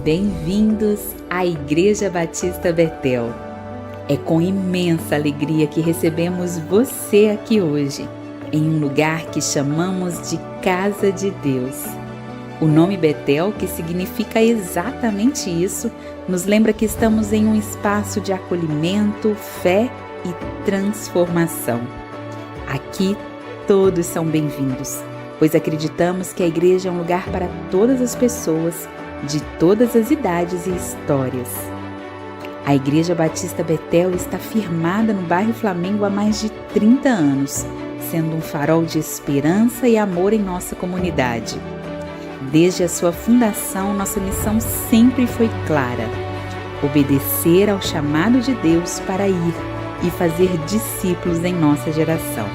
Bem-vindos à Igreja Batista Betel. É com imensa alegria que recebemos você aqui hoje, em um lugar que chamamos de Casa de Deus. O nome Betel, que significa exatamente isso, nos lembra que estamos em um espaço de acolhimento, fé e transformação. Aqui todos são bem-vindos, pois acreditamos que a igreja é um lugar para todas as pessoas, de todas as idades e histórias. A Igreja Batista Betel está firmada no bairro Flamengo há mais de 30 anos, sendo um farol de esperança e amor em nossa comunidade. Desde a sua fundação, nossa missão sempre foi clara: obedecer ao chamado de Deus para ir e fazer discípulos em nossa geração.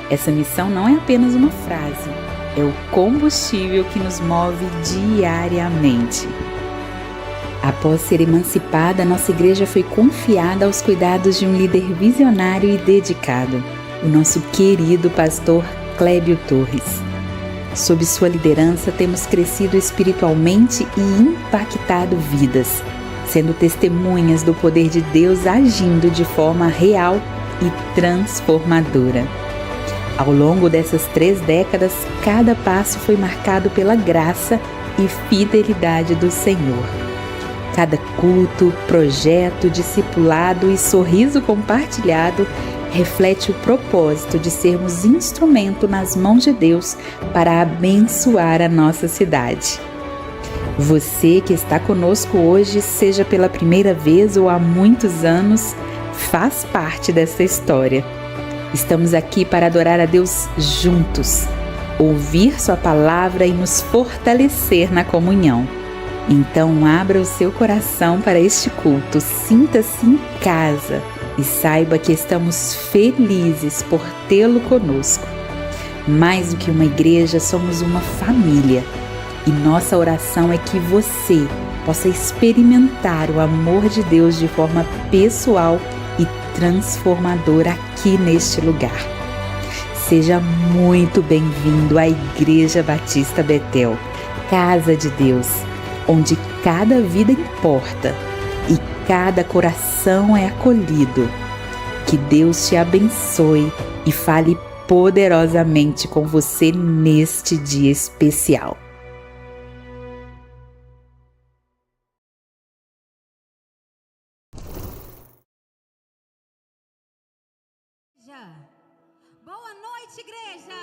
Essa missão não é apenas uma frase, é o combustível que nos move diariamente. Após ser emancipada, nossa igreja foi confiada aos cuidados de um líder visionário e dedicado, o nosso querido pastor Clébio Torres. Sob sua liderança, temos crescido espiritualmente e impactado vidas, sendo testemunhas do poder de Deus agindo de forma real e transformadora. Ao longo dessas 3 décadas, cada passo foi marcado pela graça e fidelidade do Senhor. Cada culto, projeto, discipulado e sorriso compartilhado reflete o propósito de sermos instrumento nas mãos de Deus para abençoar a nossa cidade. Você que está conosco hoje, seja pela primeira vez ou há muitos anos, faz parte dessa história. Estamos aqui para adorar a Deus juntos, ouvir Sua palavra e nos fortalecer na comunhão. Então abra o seu coração para este culto, sinta-se em casa e saiba que estamos felizes por tê-lo conosco. Mais do que uma igreja, somos uma família e nossa oração é que você possa experimentar o amor de Deus de forma pessoal e transformadora aqui neste lugar. Seja muito bem-vindo à Igreja Batista Betel, Casa de Deus, onde cada vida importa e cada coração é acolhido. Que Deus te abençoe e fale poderosamente com você neste dia especial. Boa noite, igreja!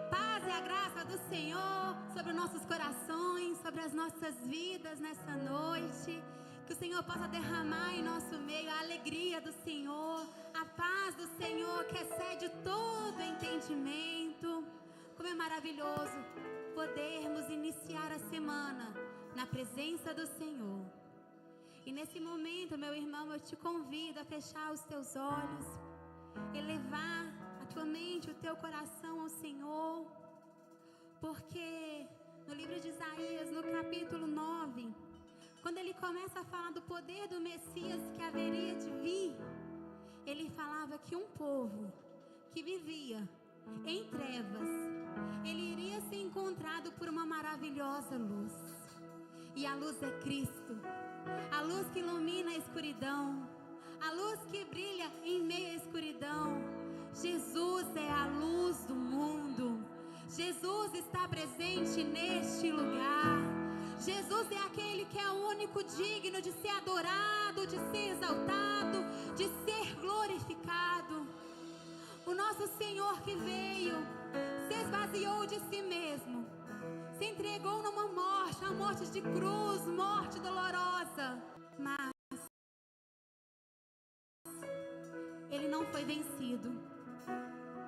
Paz e a graça do Senhor sobre os nossos corações, sobre as nossas vidas nessa noite. Que o Senhor possa derramar em nosso meio a alegria do Senhor, a paz do Senhor que excede todo entendimento. Como é maravilhoso podermos iniciar a semana na presença do Senhor. E nesse momento, meu irmão, eu te convido a fechar os teus olhos, elevar a tua mente, o teu coração ao Senhor, porque no livro de Isaías, no capítulo 9, quando ele começa a falar do poder do Messias que haveria de vir, ele falava que um povo que vivia em trevas, ele iria ser encontrado por uma maravilhosa luz. E a luz é Cristo, a luz que ilumina a escuridão, a luz que brilha em meio à escuridão. Jesus é a luz do mundo. Jesus está presente neste lugar. Jesus é aquele que é o único digno de ser adorado, de ser exaltado, de ser glorificado. O nosso Senhor que veio, se esvaziou de si mesmo, se entregou numa morte, uma morte de cruz, morte dolorosa, mas ele não foi vencido,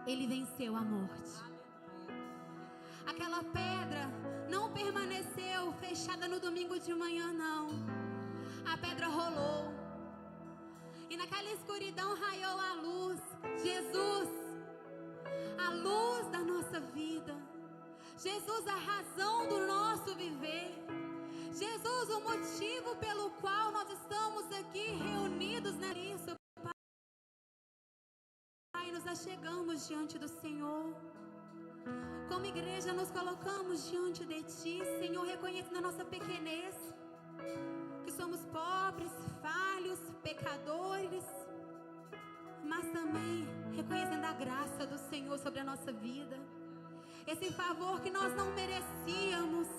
ele venceu a morte. A Aquela pedra não permaneceu fechada no domingo de manhã, não. A pedra rolou. E naquela escuridão raiou a luz. Jesus, a luz da nossa vida. Jesus, a razão do nosso viver. Jesus, o motivo pelo qual nós estamos aqui reunidos nisso. Pai, nos achegamos diante do Senhor. Como igreja nos colocamos diante de Ti, Senhor, reconhecendo a nossa pequenez, que somos pobres, falhos, pecadores, mas também reconhecendo a graça do Senhor sobre a nossa vida, esse favor que nós não merecíamos,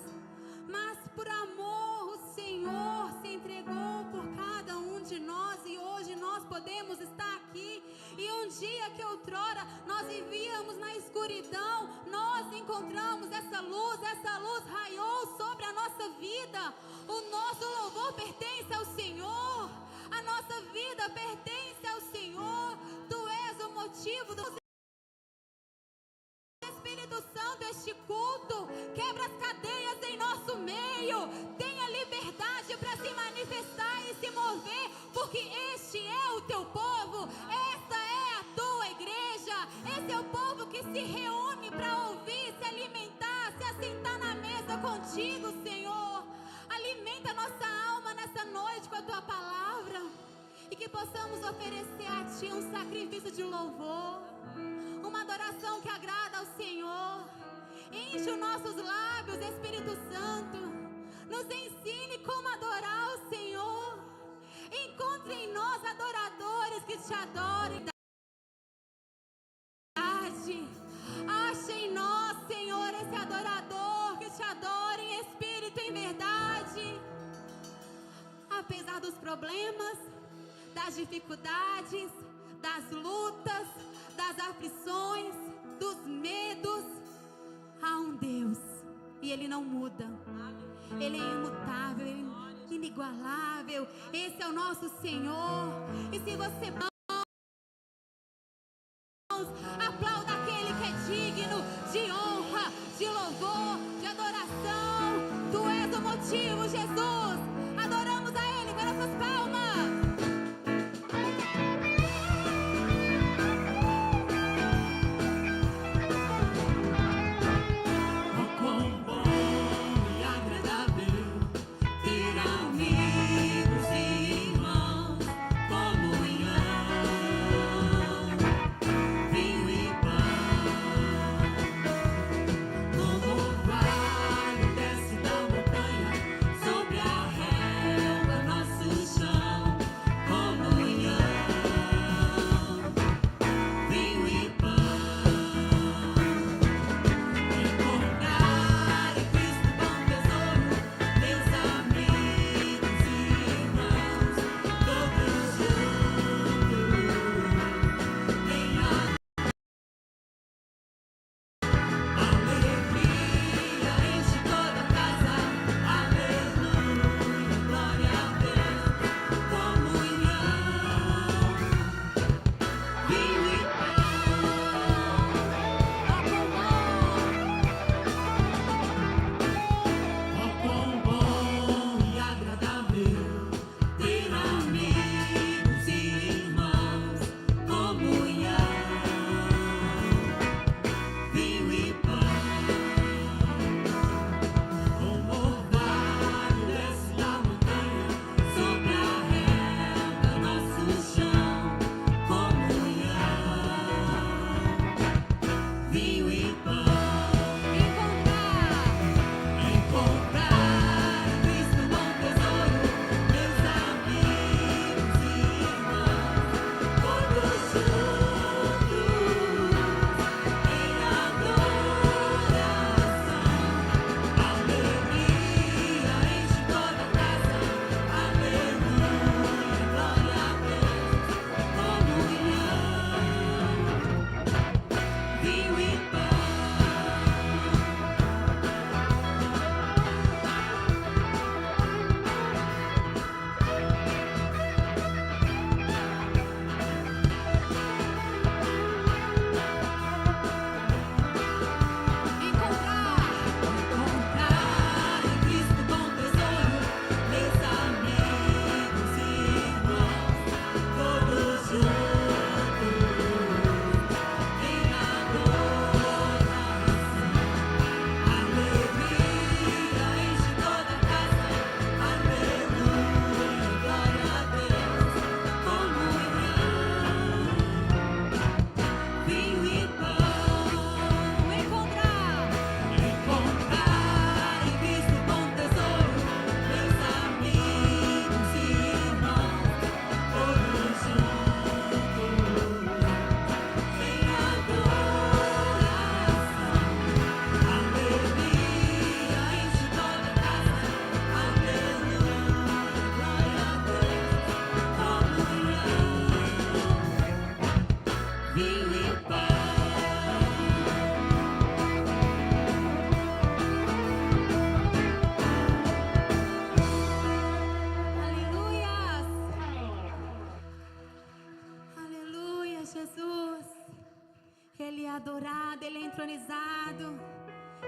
mas por amor o Senhor se entregou por cada um de nós, e hoje nós podemos estar aqui. E um dia que outrora nós vivíamos na escuridão, nós encontramos essa luz raiou sobre a nossa vida. O nosso louvor pertence ao Senhor, a nossa vida pertence ao Senhor. Tu és o motivo do Espírito Santo. Este culto quebra as cadeias em nosso meio. Tenha liberdade para se manifestar e se mover, porque este é o teu povo, esta é a tua igreja. Esse é o povo que se reúne para ouvir, se alimentar, se assentar na mesa contigo, Senhor. Alimenta a nossa alma nessa noite com a tua palavra, e que possamos oferecer a ti um sacrifício de louvor, uma adoração que agrada ao Senhor. Enche os nossos lábios, Espírito Santo. Nos ensine como adorar o Senhor. Encontre em nós adoradores que te adorem. Ache em nós, Senhor, esse adorador que te adora em espírito e em verdade. Apesar dos problemas, das dificuldades, das lutas, das aflições, dos medos, há um Deus, e Ele não muda. Ele é imutável, Ele é inigualável. Esse é o nosso Senhor. E se você aplauda aquele que é digno de honra, de louvor, de adoração. Tu és o motivo, Jesus. Adoramos a Ele com nossas palmas. Sobre a adorado, Ele é entronizado,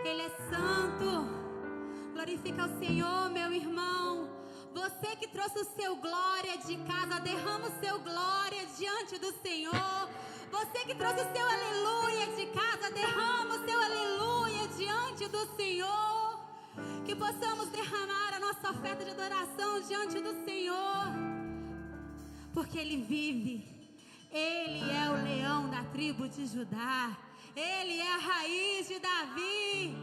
Ele é santo. Glorifica o Senhor, meu irmão. Você que trouxe o seu glória de casa, derrama o seu glória diante do Senhor. Você que trouxe o seu aleluia de casa, derrama o seu aleluia diante do Senhor. Que possamos derramar a nossa oferta de adoração diante do Senhor, porque Ele vive. Ele é o leão da tribo de Judá, Ele é a raiz de Davi.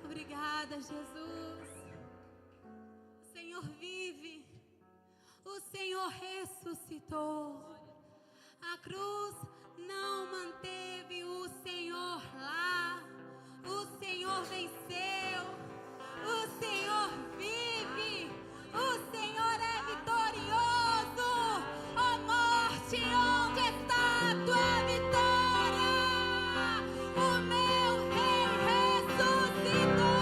Obrigada, Jesus. O Senhor vive, o Senhor ressuscitou. A cruz não manteve o Senhor lá. O Senhor venceu. O Senhor vive. O Senhor é vitorioso. Ó morte, onde está a tua vitória? O meu Rei ressuscitou.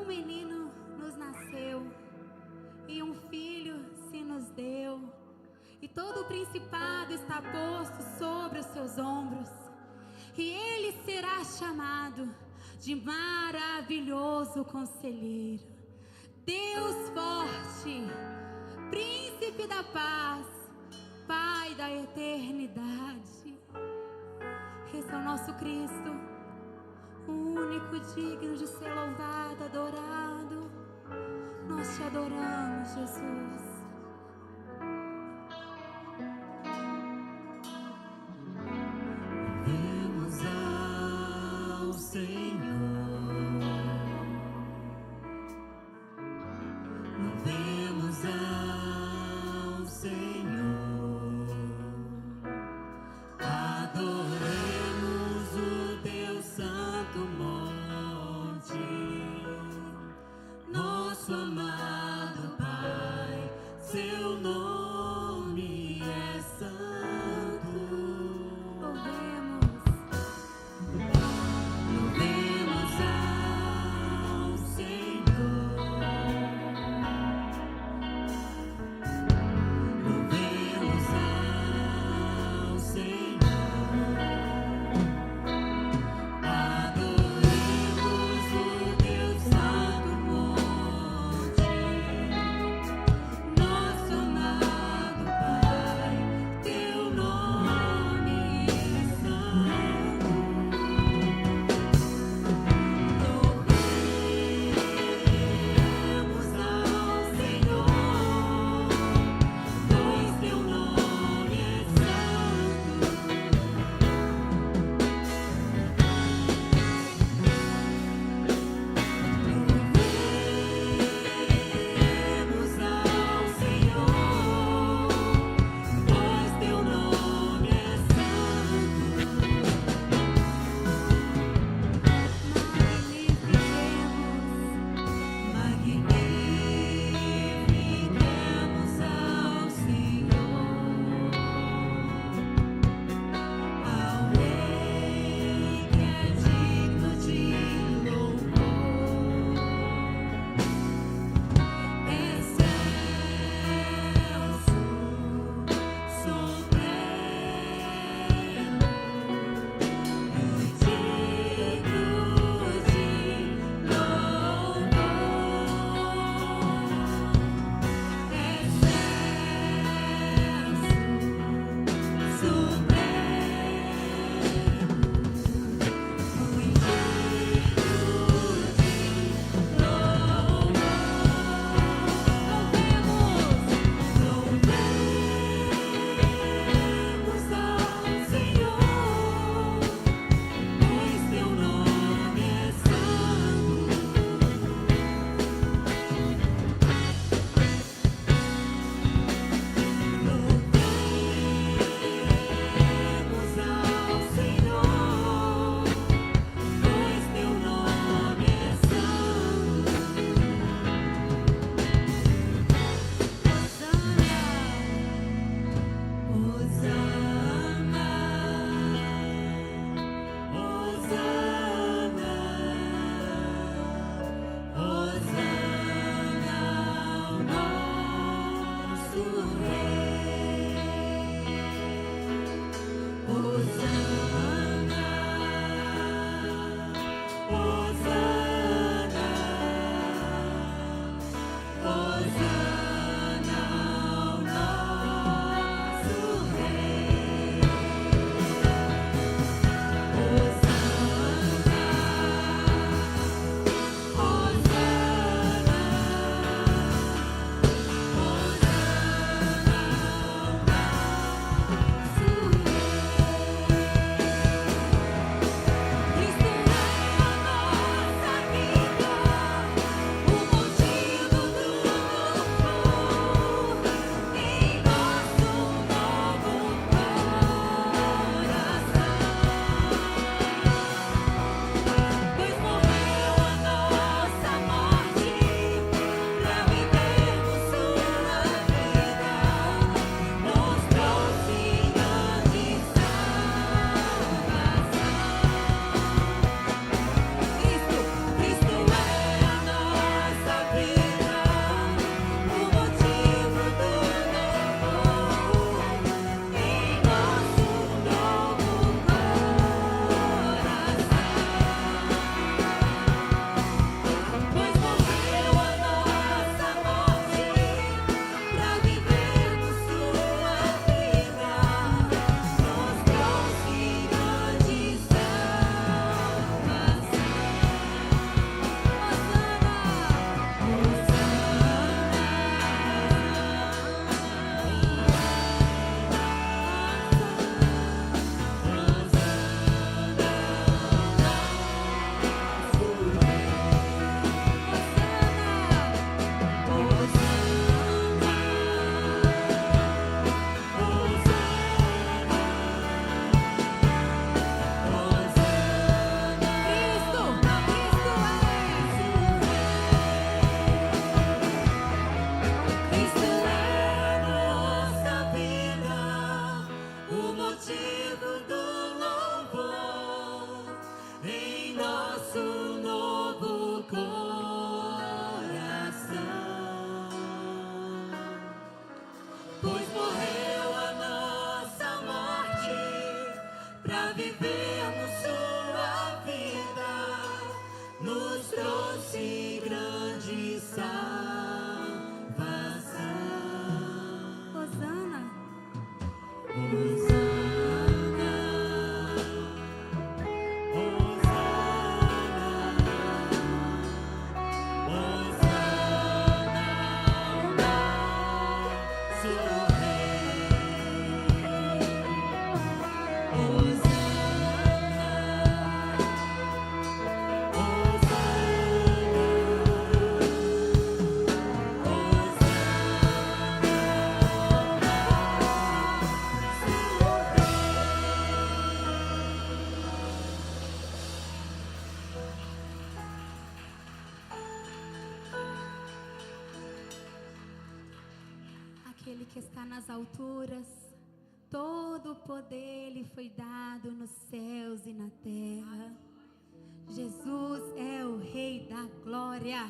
menino nos nasceu, e um filho se nos deu, e todo o principado está posto sobre os seus ombros, e ele será chamado de maravilhoso conselheiro, Deus forte, príncipe da paz, Pai da eternidade. Esse é o nosso Cristo, o único digno de ser louvado, adorado. Nós te adoramos, Jesus. Vemos ao Senhor, louvemos ao Senhor, adoremos o Deus Santo Monte, nosso amado Pai, pra vivermos sua vida, nos trouxe grande salvação. Hosana. Hosana, Hosana, Hosana, nosso Rei. Aquele que está nas alturas, todo o poder lhe foi dado nos céus e na terra. Jesus é o Rei da glória.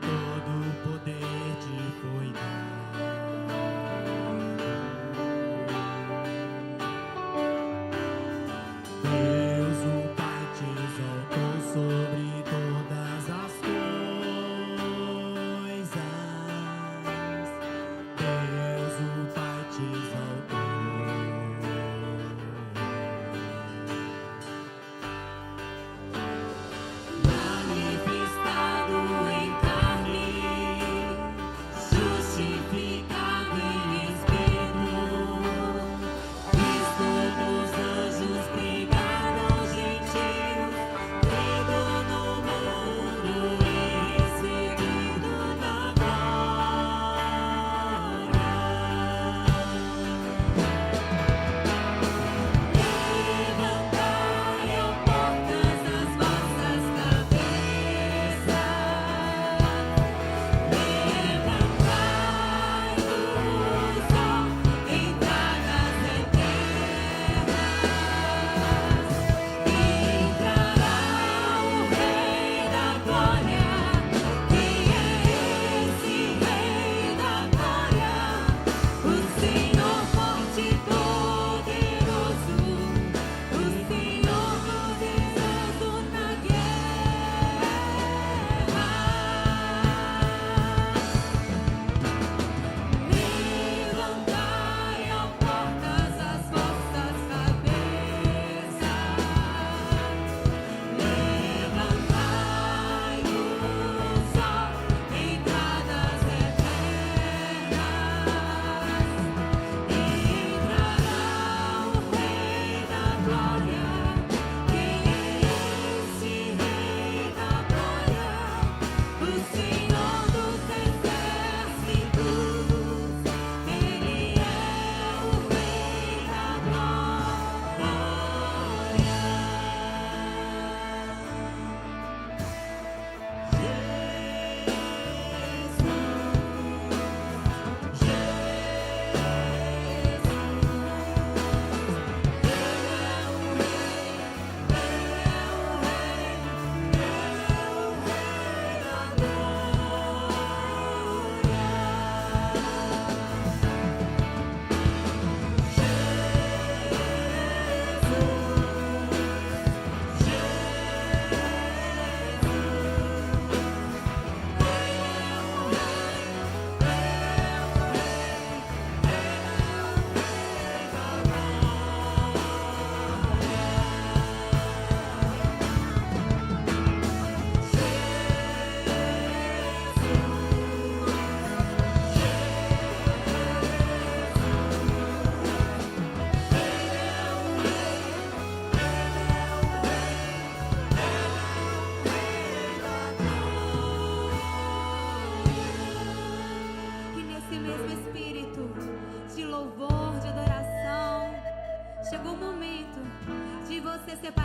Todo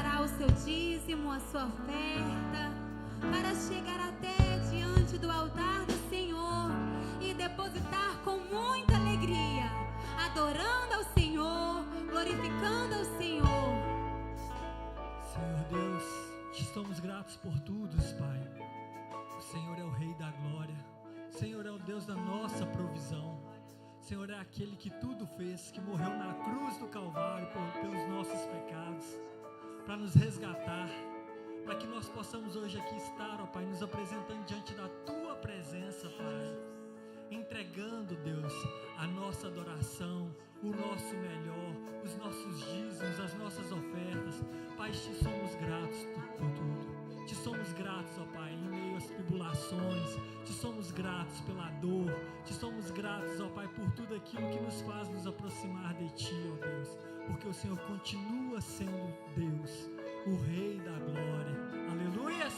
separar o seu dízimo, a sua oferta, para chegar até diante do altar do Senhor e depositar com muita alegria, adorando ao Senhor, glorificando ao Senhor. Senhor Deus, te estamos gratos por tudo, Pai. O Senhor é o Rei da glória. O Senhor é o Deus da nossa provisão. O Senhor é aquele que tudo fez, que morreu na cruz do Calvário pelos nossos pecados, para nos resgatar, para que nós possamos hoje aqui estar, ó Pai, nos apresentando diante da Tua presença, Pai, entregando, Deus, a nossa adoração, o nosso melhor, os nossos dízimos, as nossas ofertas. Pai, te somos gratos por tudo. Te somos gratos, ó Pai, em meio às tribulações. Te somos gratos pela dor. Te somos gratos, ó Pai, por tudo aquilo que nos faz nos aproximar de Ti, ó Deus. Porque o Senhor continua sendo Deus, o Rei da glória. Aleluias!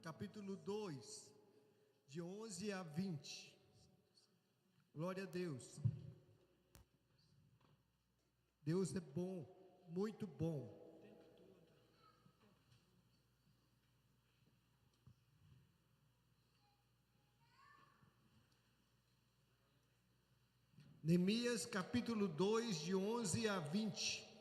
Capítulo 2, de 11 a 20. Glória a Deus. Deus é bom, muito bom. Neemias, capítulo 2, de 11 a 20.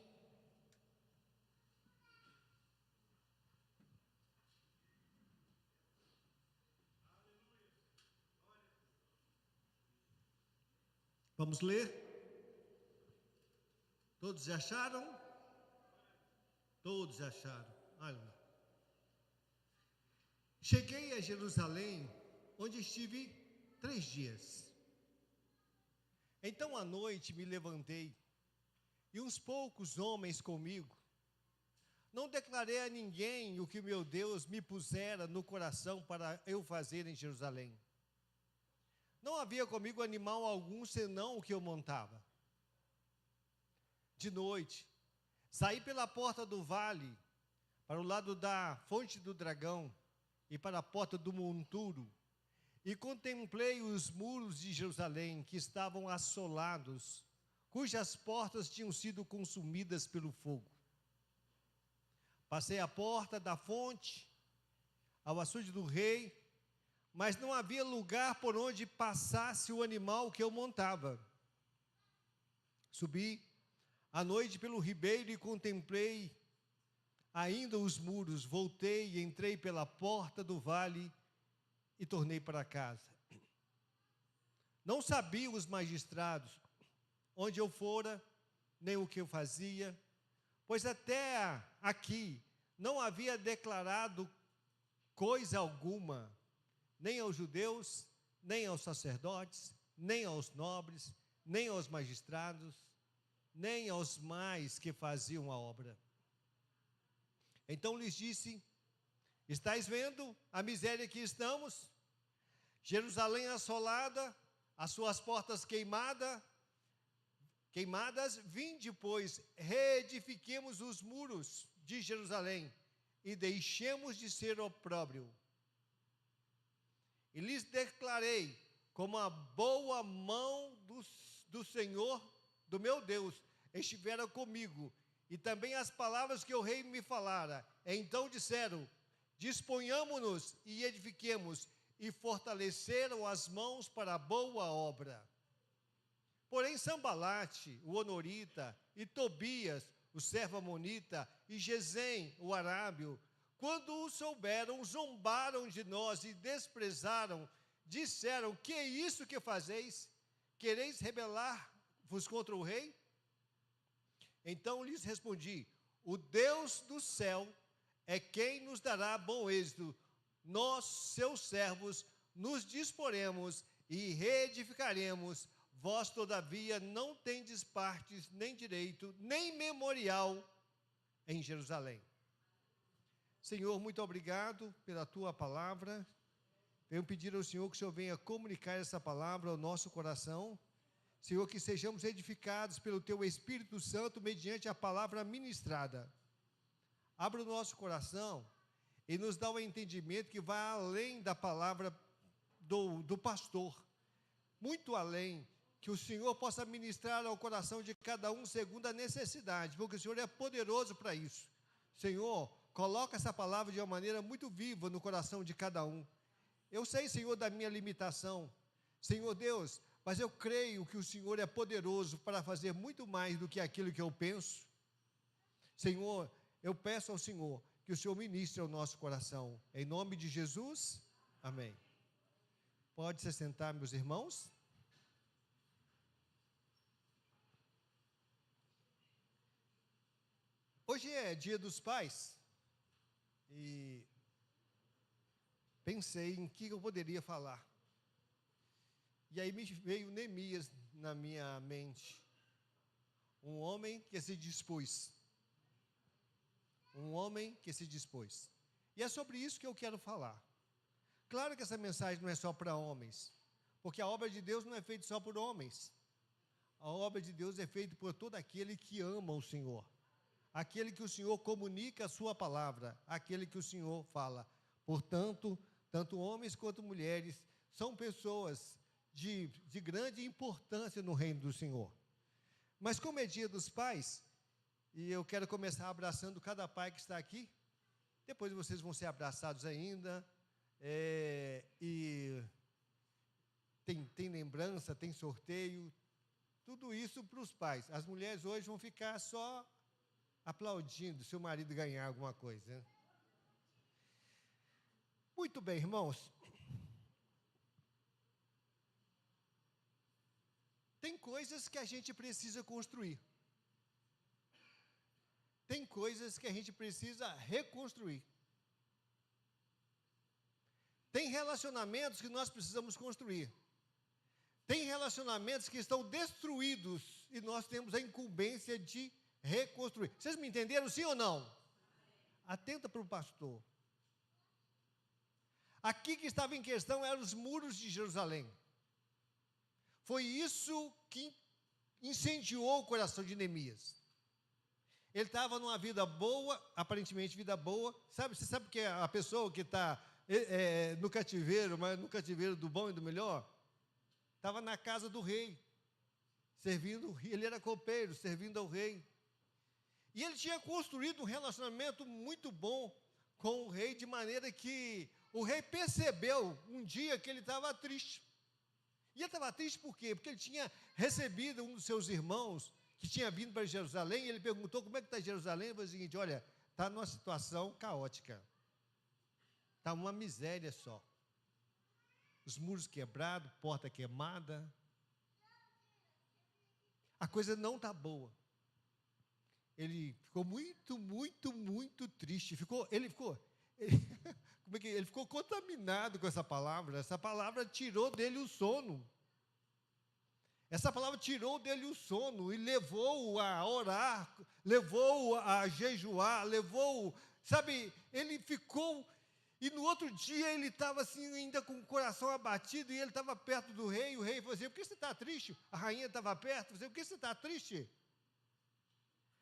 Vamos ler? Todos acharam? Todos acharam. Olha lá. Cheguei a Jerusalém, onde estive 3 dias. Então à noite me levantei, e uns poucos homens comigo. Não declarei a ninguém o que meu Deus me pusera no coração para eu fazer em Jerusalém. Não havia comigo animal algum, senão o que eu montava. De noite, saí pela porta do vale, para o lado da fonte do dragão, e para a porta do monturo, e contemplei os muros de Jerusalém, que estavam assolados, cujas portas tinham sido consumidas pelo fogo. Passei a porta da fonte, ao açude do rei, mas não havia lugar por onde passasse o animal que eu montava. Subi à noite pelo ribeiro e contemplei ainda os muros. Voltei e entrei pela porta do vale e tornei para casa. Não sabiam os magistrados onde eu fora, nem o que eu fazia, pois até aqui não havia declarado coisa alguma, nem aos judeus, nem aos sacerdotes, nem aos nobres, nem aos magistrados, nem aos mais que faziam a obra. Então lhes disse: estáis vendo a miséria que estamos? Jerusalém assolada, as suas portas queimadas, vinde, pois, reedifiquemos os muros de Jerusalém e deixemos de ser opróbrio. E lhes declarei, como a boa mão do Senhor, do meu Deus, estivera comigo, e também as palavras que o rei me falara. Então disseram: disponhamo-nos e edifiquemos, e fortaleceram as mãos para a boa obra. Porém Sambalate, o honorita, e Tobias, o servo amonita, e Gesem, o arábio, quando o souberam, zombaram de nós e desprezaram disseram: que é isso que fazeis? Quereis rebelar-vos contra o rei? Então lhes respondi: o Deus do céu é quem nos dará bom êxito. Nós, seus servos, nos disporemos e reedificaremos. Vós, todavia, não tendes partes, nem direito, nem memorial em Jerusalém. Senhor, muito obrigado pela tua palavra. Venho pedir ao Senhor que o Senhor venha comunicar essa palavra ao nosso coração. Senhor, que sejamos edificados pelo teu Espírito Santo mediante a palavra ministrada. Abra o nosso coração e nos dá o entendimento que vai além da palavra do pastor. Muito além, que o Senhor possa ministrar ao coração de cada um segundo a necessidade, porque o Senhor é poderoso para isso. Senhor, coloca essa palavra de uma maneira muito viva no coração de cada um. Eu sei, Senhor, da minha limitação, Senhor Deus, mas eu creio que o Senhor é poderoso para fazer muito mais do que aquilo que eu penso. Senhor, eu peço ao Senhor que o Senhor ministre ao nosso coração. Em nome de Jesus, amém. Pode se sentar, meus irmãos. Hoje é Dia dos Pais e pensei em que eu poderia falar. E aí me veio Neemias na minha mente. Um homem que se dispôs. Um homem que se dispôs. E é sobre isso que eu quero falar. Claro que essa mensagem não é só para homens, porque a obra de Deus não é feita só por homens. A obra de Deus é feita por todo aquele que ama o Senhor. Aquele que o Senhor comunica a sua palavra, aquele que o Senhor fala. Portanto, tanto homens quanto mulheres são pessoas de grande importância no reino do Senhor. Mas como é Dia dos Pais, e eu quero começar abraçando cada pai que está aqui, depois vocês vão ser abraçados ainda, e tem lembrança, tem sorteio, tudo isso para os pais. As mulheres hoje vão ficar só aplaudindo se o marido ganhar alguma coisa, né? Muito bem, irmãos. Tem coisas que a gente precisa construir. Tem coisas que a gente precisa reconstruir. Tem relacionamentos que nós precisamos construir. Tem relacionamentos que estão destruídos e nós temos a incumbência de reconstruir. Vocês me entenderam, sim ou não? Atenta para o pastor. Aqui que estava em questão eram os muros de Jerusalém. Foi isso que incendiou o coração de Neemias. Ele estava numa vida boa, aparentemente vida boa. Você sabe que a pessoa que está no cativeiro, mas no cativeiro do bom e do melhor, estava na casa do rei, servindo, ele era copeiro, servindo ao rei. E ele tinha construído um relacionamento muito bom com o rei, de maneira que o rei percebeu um dia que ele estava triste. E ele estava triste por quê? Porque ele tinha recebido um dos seus irmãos, que tinha vindo para Jerusalém, e ele perguntou: como é que está Jerusalém? Ele falou o seguinte: olha, está numa situação caótica. Está uma miséria só. Os muros quebrados, porta queimada. A coisa não está boa. Ele ficou muito triste. Ele ficou contaminado com essa palavra. Essa palavra tirou dele o sono. Essa palavra tirou dele o sono e levou-o a orar, levou-o a jejuar, ele ficou. E no outro dia ele estava assim, ainda com o coração abatido, e ele estava perto do rei, e o rei falou assim: por que você está triste? A rainha estava perto, falou assim: por que você está triste?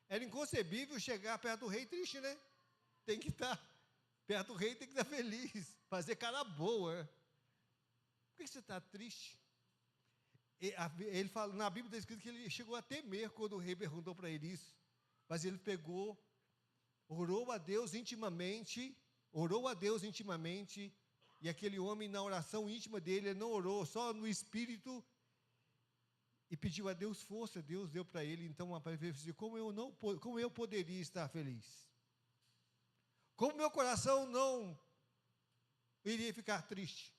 Era inconcebível chegar perto do rei triste, né? Tem que estar perto do rei, tem que estar feliz, fazer cara boa. Por que você está triste? Ele fala, na Bíblia está escrito que ele chegou a temer quando o rei perguntou para ele isso. Mas ele pegou, orou a Deus intimamente, e aquele homem, na oração íntima dele, ele não orou só no espírito, e pediu a Deus força. Deus deu para ele, então, uma palavra: como eu poderia estar feliz? Como meu coração não iria ficar triste?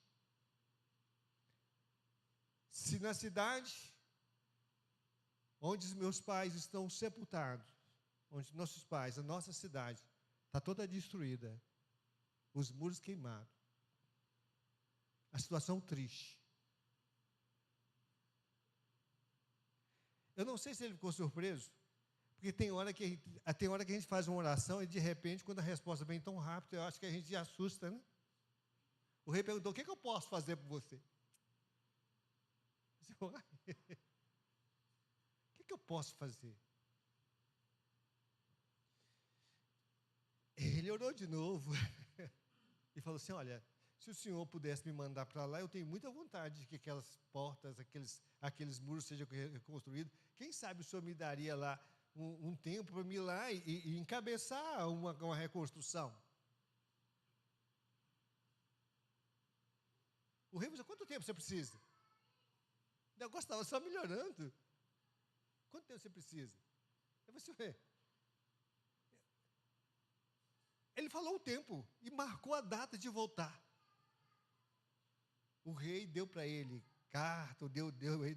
na cidade onde os meus pais estão sepultados, onde nossos pais, a nossa cidade, está toda destruída, os muros queimados, a situação triste. Eu não sei se ele ficou surpreso, porque tem hora que a gente faz uma oração e de repente, quando a resposta vem tão rápido, eu acho que a gente se assusta, né? O rei perguntou: o que eu posso fazer por você? O que eu posso fazer? Ele orou de novo e falou assim: olha, se o senhor pudesse me mandar para lá, eu tenho muita vontade de que aquelas portas, aqueles muros sejam reconstruídos. Quem sabe o senhor me daria lá um tempo para me ir lá e encabeçar uma reconstrução? O rei falou: quanto tempo você precisa? O negócio estava só melhorando. Quanto tempo você precisa? Eu falei: ele falou o tempo e marcou a data de voltar. O rei deu para ele carta,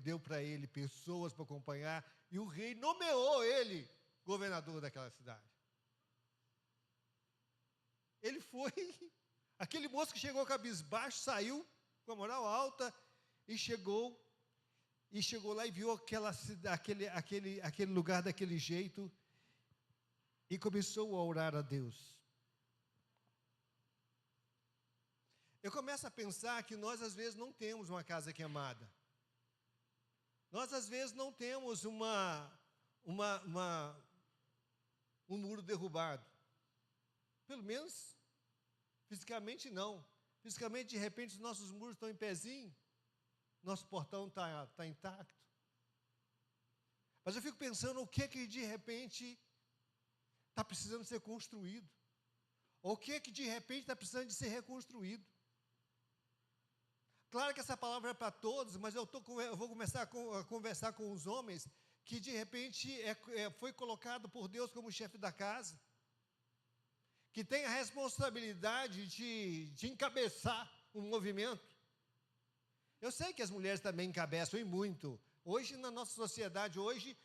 deu para ele pessoas para acompanhar, e o rei nomeou ele governador daquela cidade. Ele foi, aquele moço que chegou cabisbaixo, saiu com a moral alta e chegou lá e viu aquele lugar daquele jeito e começou a orar a Deus. Eu começo a pensar que nós, às vezes, não temos uma casa queimada. Nós, às vezes, não temos um muro derrubado. Pelo menos, fisicamente, não. Fisicamente, de repente, os nossos muros estão em pezinho, nosso portão está intacto. Mas eu fico pensando o que de repente, está precisando ser construído. Ou o que de repente está precisando de ser reconstruído. Claro que essa palavra é para todos, mas eu vou começar a conversar com os homens que de repente foi colocado por Deus como chefe da casa, que tem a responsabilidade de encabeçar um movimento. Eu sei que as mulheres também encabeçam e muito. Hoje, na nossa sociedade,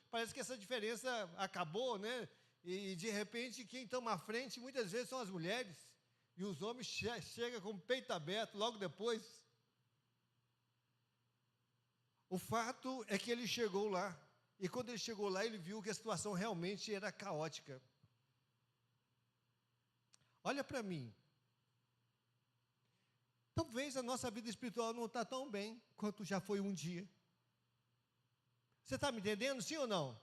parece que essa diferença acabou, né? E de repente quem toma a frente muitas vezes são as mulheres, e os homens chegam com o peito aberto logo depois. O fato é que ele chegou lá, e quando ele chegou lá, ele viu que a situação realmente era caótica. Olha para mim. Talvez a nossa vida espiritual não está tão bem quanto já foi um dia. Você está me entendendo, sim ou não?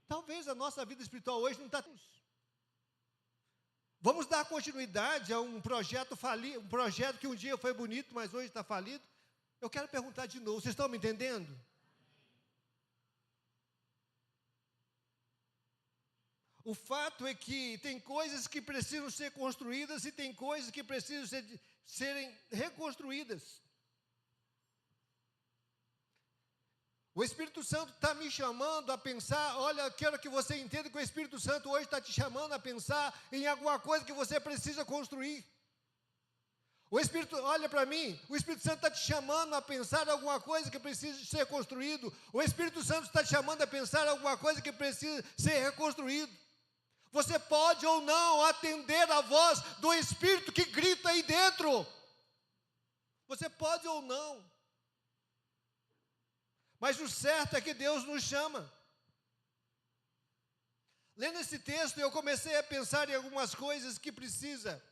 Talvez a nossa vida espiritual hoje não está tão. Vamos dar continuidade a um projeto falido, um projeto que um dia foi bonito, mas hoje está falido. Eu quero perguntar de novo, vocês estão me entendendo? O fato é que tem coisas que precisam ser construídas e tem coisas que precisam serem reconstruídas. O Espírito Santo está me chamando a pensar, olha, eu quero que você entenda que o Espírito Santo hoje está te chamando a pensar em alguma coisa que você precisa construir. Olha para mim, o Espírito Santo está te chamando a pensar em alguma coisa que precisa ser construído. O Espírito Santo está te chamando a pensar em alguma coisa que precisa ser reconstruído. Você pode ou não atender a voz do Espírito que grita aí dentro. Você pode ou não. Mas o certo é que Deus nos chama. Lendo esse texto, eu comecei a pensar em algumas coisas que precisa.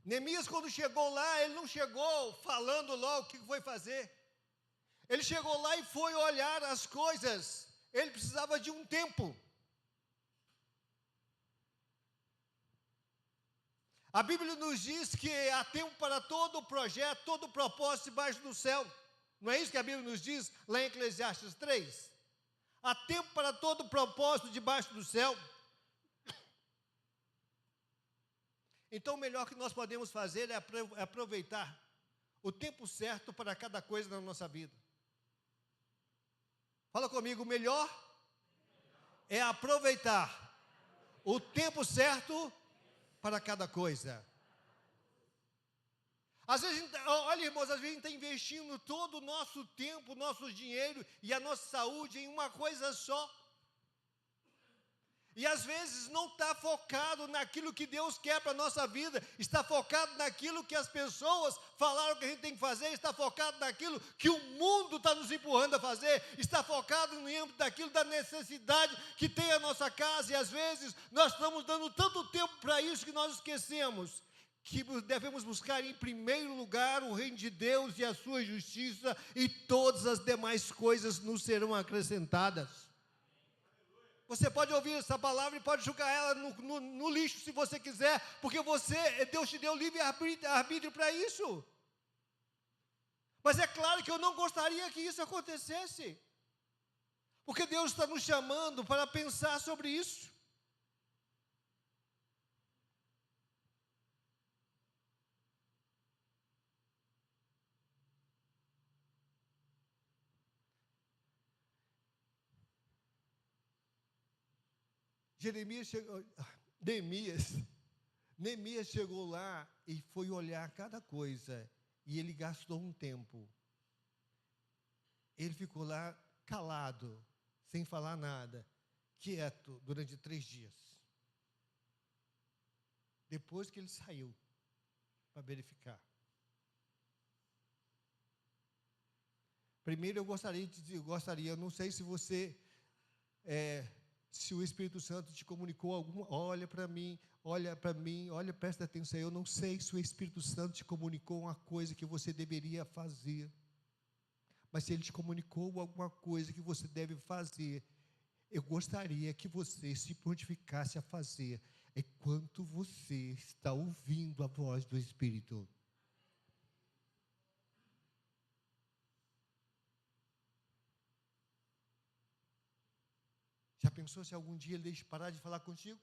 Neemias, quando chegou lá, ele não chegou falando logo o que foi fazer. Ele chegou lá e foi olhar as coisas. Ele precisava de um tempo. A Bíblia nos diz que há tempo para todo o projeto, todo o propósito debaixo do céu. Não é isso que a Bíblia nos diz lá em Eclesiastes 3? Há tempo para todo o propósito debaixo do céu. Então, o melhor que nós podemos fazer é aproveitar o tempo certo para cada coisa na nossa vida. Fala comigo, o melhor é aproveitar o tempo certo para cada coisa. Às vezes, olha, irmãos, às vezes a gente está investindo todo o nosso tempo, o nosso dinheiro e a nossa saúde em uma coisa só. E às vezes não está focado naquilo que Deus quer para a nossa vida, está focado naquilo que as pessoas falaram que a gente tem que fazer, está focado naquilo que o mundo está nos empurrando a fazer, está focado no âmbito daquilo da necessidade que tem a nossa casa, e às vezes nós estamos dando tanto tempo para isso que nós esquecemos que devemos buscar em primeiro lugar o reino de Deus e a sua justiça, e todas as demais coisas nos serão acrescentadas. Você pode ouvir essa palavra e pode jogar ela no lixo se você quiser, porque Deus te deu livre arbítrio para isso. Mas é claro que eu não gostaria que isso acontecesse, porque Deus está nos chamando para pensar sobre isso. Neemias chegou lá e foi olhar cada coisa, e ele gastou um tempo. Ele ficou lá calado, sem falar nada, quieto, durante 3 dias. Depois que ele saiu para verificar. Primeiro eu eu não sei se você... se o Espírito Santo te comunicou olha para mim, presta atenção, eu não sei se o Espírito Santo te comunicou uma coisa que você deveria fazer, mas se ele te comunicou alguma coisa que você deve fazer, eu gostaria que você se prontificasse a fazer, enquanto você está ouvindo a voz do Espírito. Já pensou se algum dia ele deixa parar de falar contigo?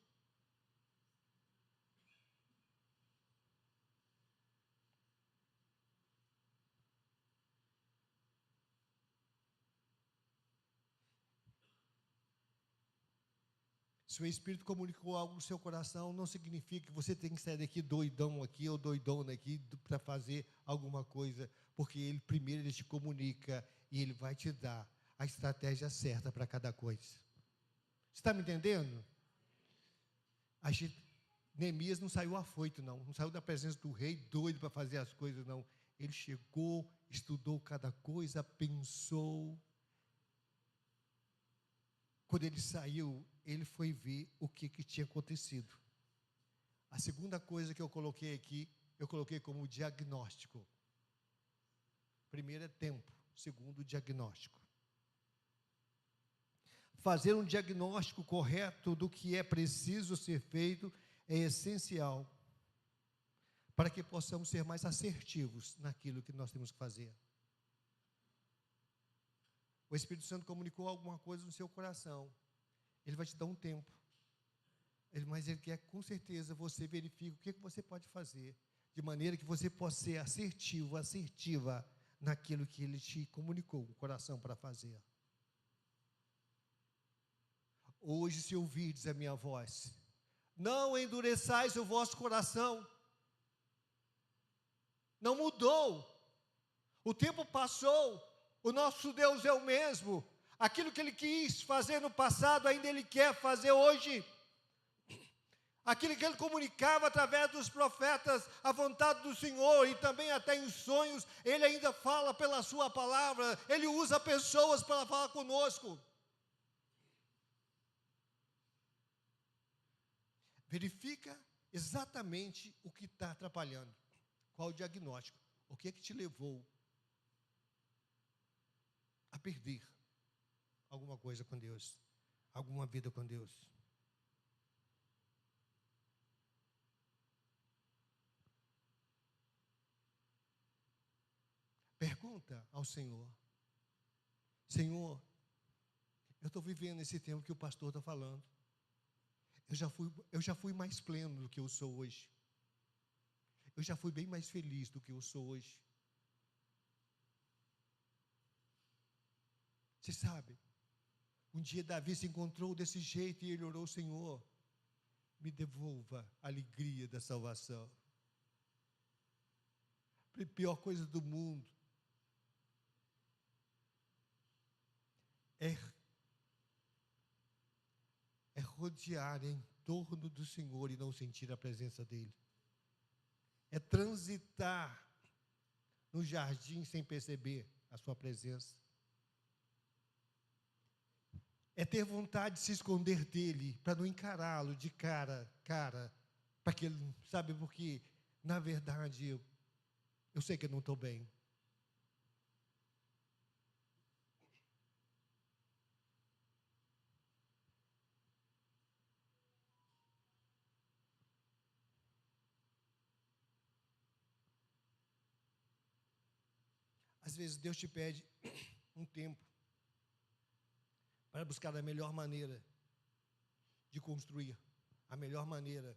Se o Espírito comunicou algo no seu coração, não significa que você tem que sair daqui doidão aqui ou doidona aqui para fazer alguma coisa, porque ele te comunica e ele vai te dar a estratégia certa para cada coisa. Você está me entendendo? Neemias não saiu afoito, não saiu da presença do rei doido para fazer as coisas, não. Ele chegou, estudou cada coisa, pensou. Quando ele saiu, ele foi ver o que tinha acontecido. A segunda coisa que eu coloquei aqui, eu coloquei como diagnóstico. Primeiro é tempo, segundo, diagnóstico. Fazer um diagnóstico correto do que é preciso ser feito é essencial para que possamos ser mais assertivos naquilo que nós temos que fazer. O Espírito Santo comunicou alguma coisa no seu coração, ele vai te dar um tempo, mas ele quer com certeza você verifique o que você pode fazer, de maneira que você possa ser assertiva naquilo que ele te comunicou o coração para fazer. Hoje, se ouvirdes a minha voz, não endureçais o vosso coração. Não mudou. O tempo passou. O nosso Deus é o mesmo. Aquilo que Ele quis fazer no passado, ainda Ele quer fazer hoje. Aquilo que Ele comunicava através dos profetas, a vontade do Senhor, e também até em sonhos, Ele ainda fala pela sua palavra. Ele usa pessoas para falar conosco. Verifica exatamente o que está atrapalhando. Qual o diagnóstico? O que é que te levou a perder alguma coisa com Deus? Alguma vida com Deus? Pergunta ao Senhor. Senhor, eu estou vivendo esse tempo que o pastor está falando. Eu já fui mais pleno do que eu sou hoje. Eu já fui bem mais feliz do que eu sou hoje. Você sabe, um dia Davi se encontrou desse jeito e ele orou: Senhor, me devolva a alegria da salvação. pior coisa do mundo é rodear em torno do Senhor e não sentir a presença dEle. É transitar no jardim sem perceber a sua presença. É ter vontade de se esconder dEle, para não encará-lo de cara, para que ele, sabe, porque, na verdade, eu sei que eu não estou bem. Às vezes Deus te pede um tempo para buscar a melhor maneira de construir, a melhor maneira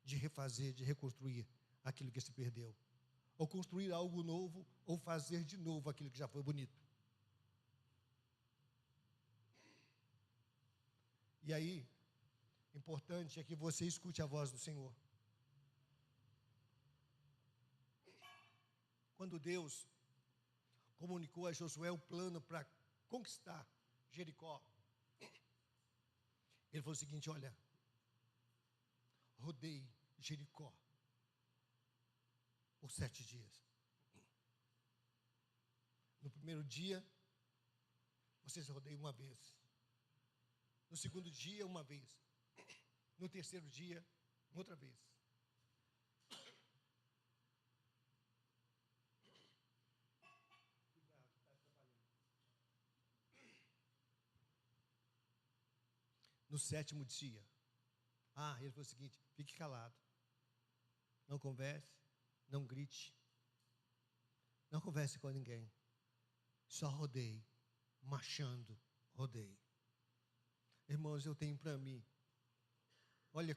de refazer, de reconstruir aquilo que se perdeu. Ou construir algo novo, ou fazer de novo aquilo que já foi bonito. E aí, importante é que você escute a voz do Senhor. Quando Deus comunicou a Josué o plano para conquistar Jericó, ele falou o seguinte: olha, rodei Jericó por 7 dias. No primeiro dia, vocês rodeiam uma vez. No segundo dia, uma vez. No terceiro dia, outra vez. No 7º dia, ele falou o seguinte: fique calado, não converse, não grite, não converse com ninguém, só rodeie, marchando, rodeie. Irmãos, eu tenho para mim, olha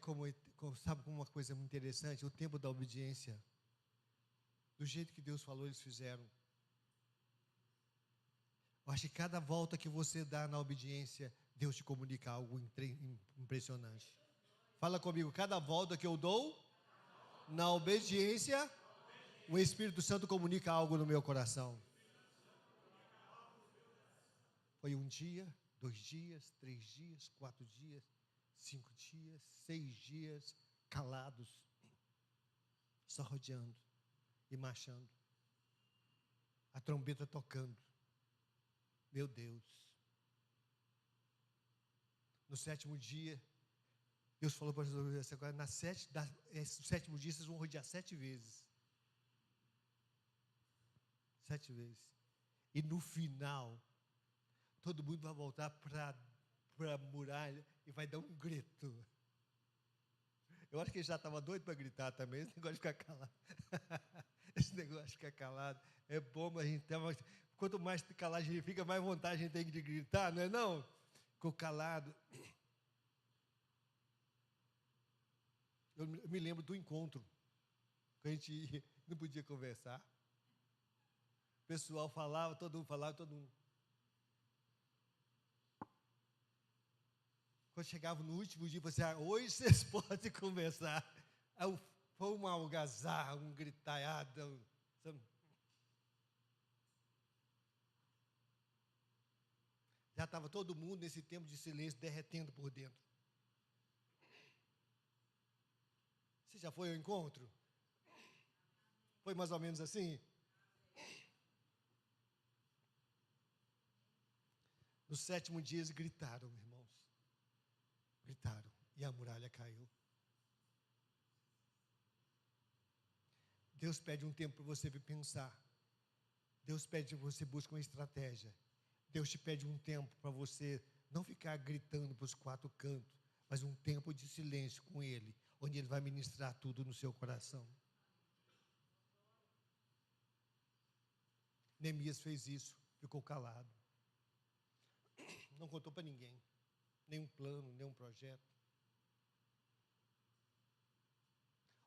sabe como uma coisa muito interessante, o tempo da obediência, do jeito que Deus falou, eles fizeram. Eu acho que cada volta que você dá na obediência, Deus te comunica algo impressionante. Fala comigo, cada volta que eu dou na obediência, o Espírito Santo comunica algo no meu coração. Foi 1 dia, 2 dias, 3 dias, 4 dias, 5 dias, 6 dias, calados, só rodeando e marchando, a trombeta tocando. Meu Deus. No 7º dia, Deus falou para Jesus: agora no 7º dia vocês vão rodear 7 vezes. 7 vezes. E no final, todo mundo vai voltar para a muralha e vai dar um grito. Eu acho que ele já estava doido para gritar também, esse negócio de ficar calado. Esse negócio de ficar calado é bom, mas a gente quanto mais calado a gente fica, mais vontade a gente tem de gritar, não é não? Ficou calado. Eu me lembro do encontro, que a gente não podia conversar. O pessoal falava, todo mundo. Quando chegava no último dia, você hoje vocês podem conversar. Aí foi uma algazarra, um gritalhada. Já estava todo mundo nesse tempo de silêncio derretendo por dentro. Você já foi ao encontro? Foi mais ou menos assim? No 7º dia eles gritaram, irmãos. Gritaram e a muralha caiu. Deus pede um tempo para você pensar. Deus pede que você busque uma estratégia. Deus te pede um tempo para você não ficar gritando para os 4 cantos, mas um tempo de silêncio com Ele, onde Ele vai ministrar tudo no seu coração. Neemias fez isso, ficou calado. Não contou para ninguém, nenhum plano, nenhum projeto.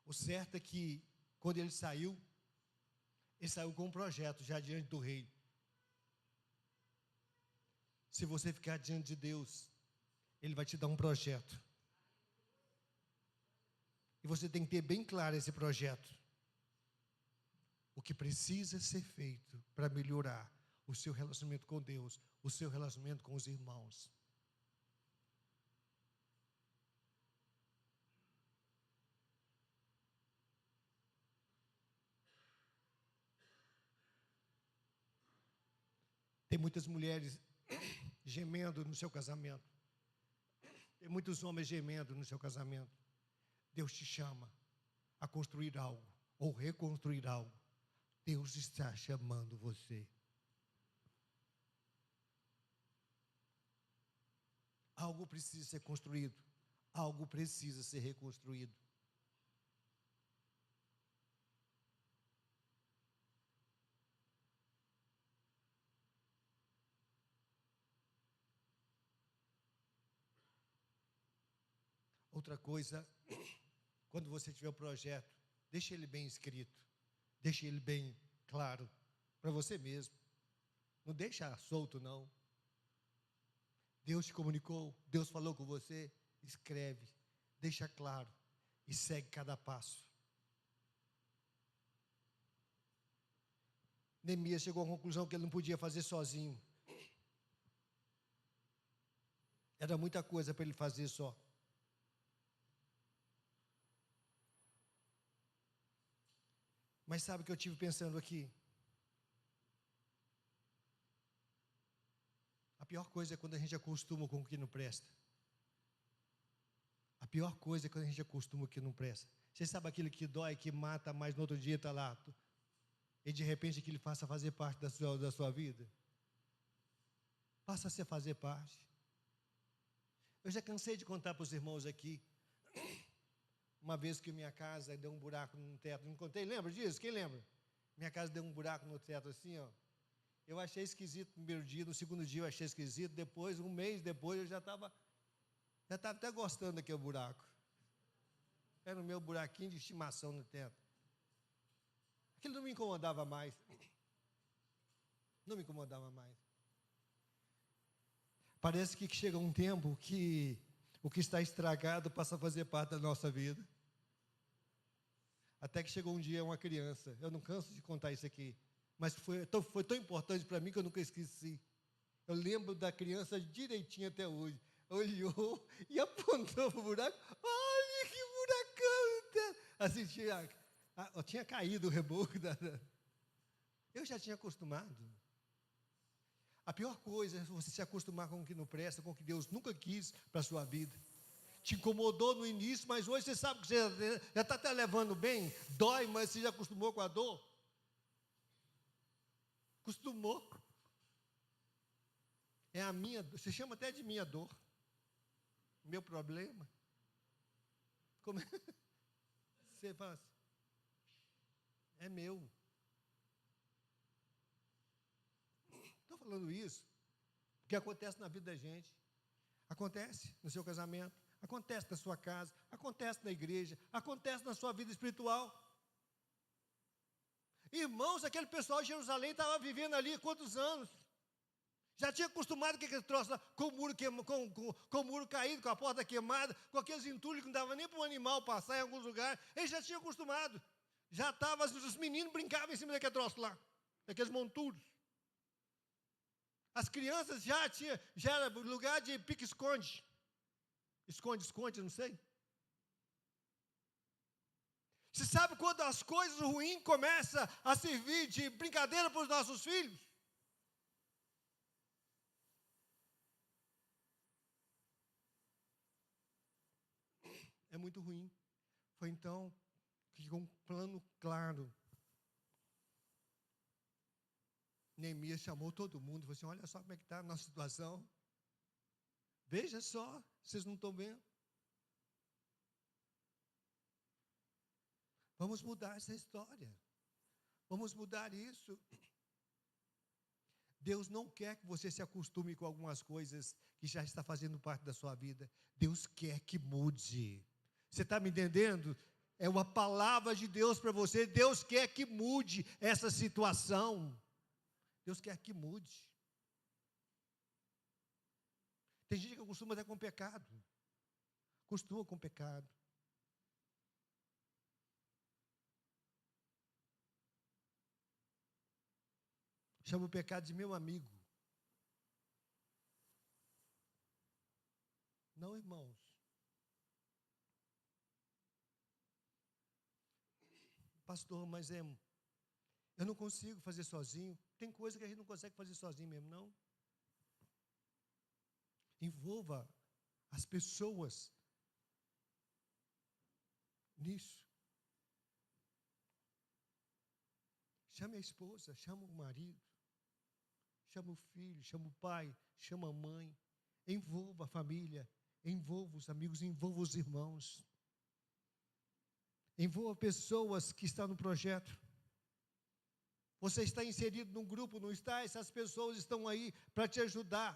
O certo é que, quando ele saiu com um projeto já diante do rei. Se você ficar diante de Deus, Ele vai te dar um projeto. E você tem que ter bem claro esse projeto. o que precisa ser feito para melhorar o seu relacionamento com Deus, o seu relacionamento com os irmãos. Tem muitas mulheres gemendo no seu casamento. Tem muitos homens gemendo no seu casamento. Deus te chama a construir algo ou reconstruir algo. Deus está chamando você. Algo precisa ser construído. Algo precisa ser reconstruído. Outra coisa, quando você tiver o projeto, deixe ele bem escrito, deixe ele bem claro para você mesmo. Não deixa solto, não. Deus te comunicou, Deus falou com você, escreve, deixa claro e segue cada passo. Neemias chegou à conclusão que ele não podia fazer sozinho. Era muita coisa para ele fazer só. Mas sabe o que eu tive pensando aqui? A pior coisa é quando a gente acostuma com o que não presta. A pior coisa é quando a gente acostuma com o que não presta. Você sabe aquilo que dói, que mata, mas no outro dia está lá. E de repente aquilo passa a fazer parte da sua vida. Passa a fazer parte. Eu já cansei de contar para os irmãos aqui. Uma vez que minha casa deu um buraco no teto, não contei, lembra disso? Quem lembra? Minha casa deu um buraco no teto assim, ó. Eu achei esquisito no primeiro dia, no segundo dia eu achei esquisito, depois, um mês depois, eu já estava até gostando daquele buraco. Era o meu buraquinho de estimação no teto. Aquilo não me incomodava mais. Não me incomodava mais. Parece que chega um tempo que o que está estragado passa a fazer parte da nossa vida. Até que chegou um dia uma criança, eu não canso de contar isso aqui, mas foi tão importante para mim que eu nunca esqueci. Eu lembro da criança direitinho até hoje. Olhou e apontou para o buraco. Olha que buracão! Assim, tinha caído o reboco. Eu já tinha acostumado. A pior coisa é você se acostumar com o que não presta, com o que Deus nunca quis para a sua vida. Te incomodou no início, mas hoje você sabe que você já está até levando bem. Dói, mas você já acostumou com a dor. Acostumou. É a minha, você chama até de minha dor. Meu problema. Como é? Você fala assim, é meu. Estou falando isso porque acontece na vida da gente. Acontece no seu casamento, acontece na sua casa, acontece na igreja, acontece na sua vida espiritual. Irmãos, aquele pessoal de Jerusalém estava vivendo ali há quantos anos? Já tinha acostumado com aquele troço lá, com o muro caído, com a porta queimada, com aqueles entulhos que não dava nem para um animal passar em alguns lugares. Eles já tinham acostumado. Já estava, os meninos brincavam em cima daquele troço lá, daqueles monturos. As crianças já era lugar de pique-esconde. Esconde, não sei. Você sabe quando as coisas ruins começam a servir de brincadeira para os nossos filhos? É muito ruim. Foi então que com um plano claro, Neemias chamou todo mundo e falou assim, olha só como é que está a nossa situação. Veja só, vocês não estão vendo. Vamos mudar essa história. Vamos mudar isso. Deus não quer que você se acostume com algumas coisas que já está fazendo parte da sua vida. Deus quer que mude. Você está me entendendo? É uma palavra de Deus para você. Deus quer que mude essa situação. Deus quer que mude. Tem gente que costuma até com pecado. Costuma com pecado. Chama o pecado de meu amigo. Não, irmãos. Pastor, mas eu não consigo fazer sozinho. Tem coisa que a gente não consegue fazer sozinho mesmo, não. Envolva as pessoas nisso. Chame a esposa, chama o marido, chama o filho, chama o pai, chama a mãe. Envolva a família, envolva os amigos, envolva os irmãos. Envolva pessoas que estão no projeto. Você está inserido num grupo, não está? Essas pessoas estão aí para te ajudar.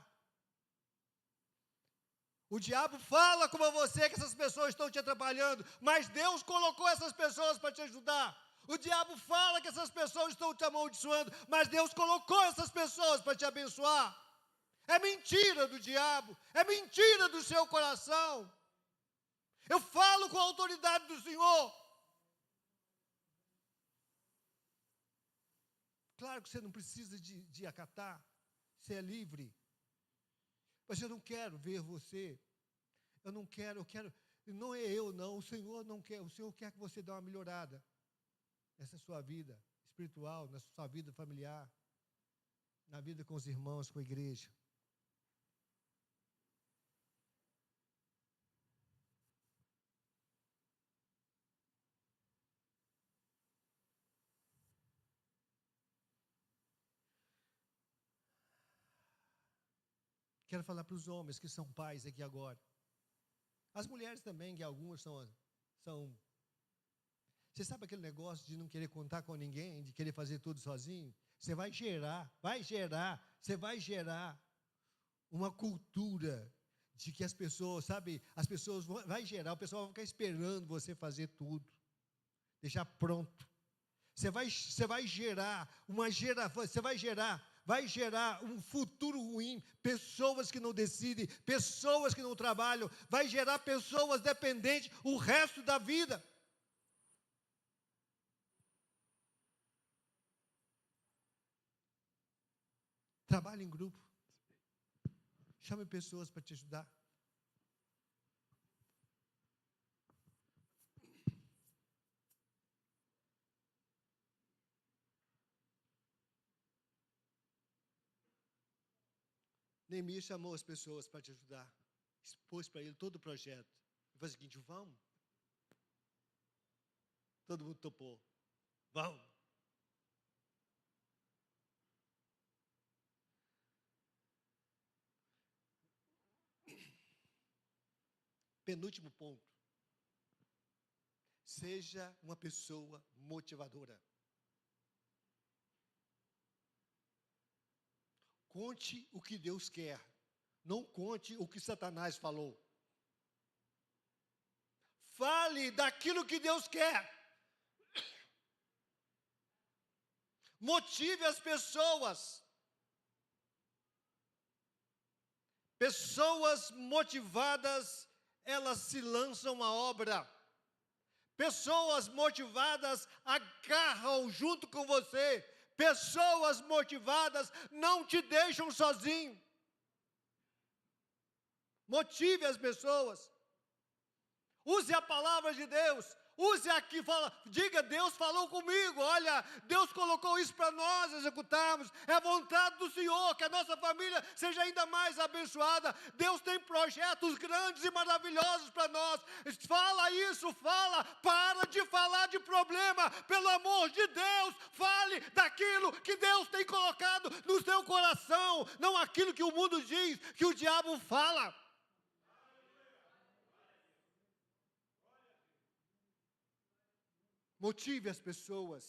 O diabo fala com você que essas pessoas estão te atrapalhando, mas Deus colocou essas pessoas para te ajudar. O diabo fala que essas pessoas estão te amaldiçoando, mas Deus colocou essas pessoas para te abençoar. É mentira do diabo, é mentira do seu coração. Eu falo com a autoridade do Senhor. Claro que você não precisa de acatar, você é livre. Mas eu não quero ver você, eu quero, não é eu não, o Senhor não quer, o Senhor quer que você dê uma melhorada nessa sua vida espiritual, na sua vida familiar, na vida com os irmãos, com a igreja. Quero falar para os homens que são pais aqui agora. As mulheres também, que algumas são... Você sabe aquele negócio de não querer contar com ninguém, de querer fazer tudo sozinho? Você vai gerar uma cultura de que as pessoas, sabe, o pessoal vai ficar esperando você fazer tudo, deixar pronto. Vai gerar um futuro ruim, pessoas que não decidem, pessoas que não trabalham, vai gerar pessoas dependentes o resto da vida. Trabalhe em grupo. Chame pessoas para te ajudar. Neemias chamou as pessoas para te ajudar, expôs para ele todo o projeto. Ele falou o seguinte: vamos. Todo mundo topou. Vamos. Penúltimo ponto. Seja uma pessoa motivadora. Conte o que Deus quer, não conte o que Satanás falou. Fale daquilo que Deus quer. Motive as pessoas. Pessoas motivadas, elas se lançam à obra. Pessoas motivadas agarram junto com você. Pessoas motivadas não te deixam sozinho. Motive as pessoas. Use a palavra de Deus. Use aqui, diga: Deus falou comigo. Olha, Deus colocou isso para nós executarmos. É a vontade do Senhor que a nossa família seja ainda mais abençoada. Deus tem projetos grandes e maravilhosos para nós. Fala isso, fala. Para de falar de problema. Pelo amor de Deus, fale daquilo que Deus tem colocado no seu coração. Não aquilo que o mundo diz, que o diabo fala. Motive as pessoas.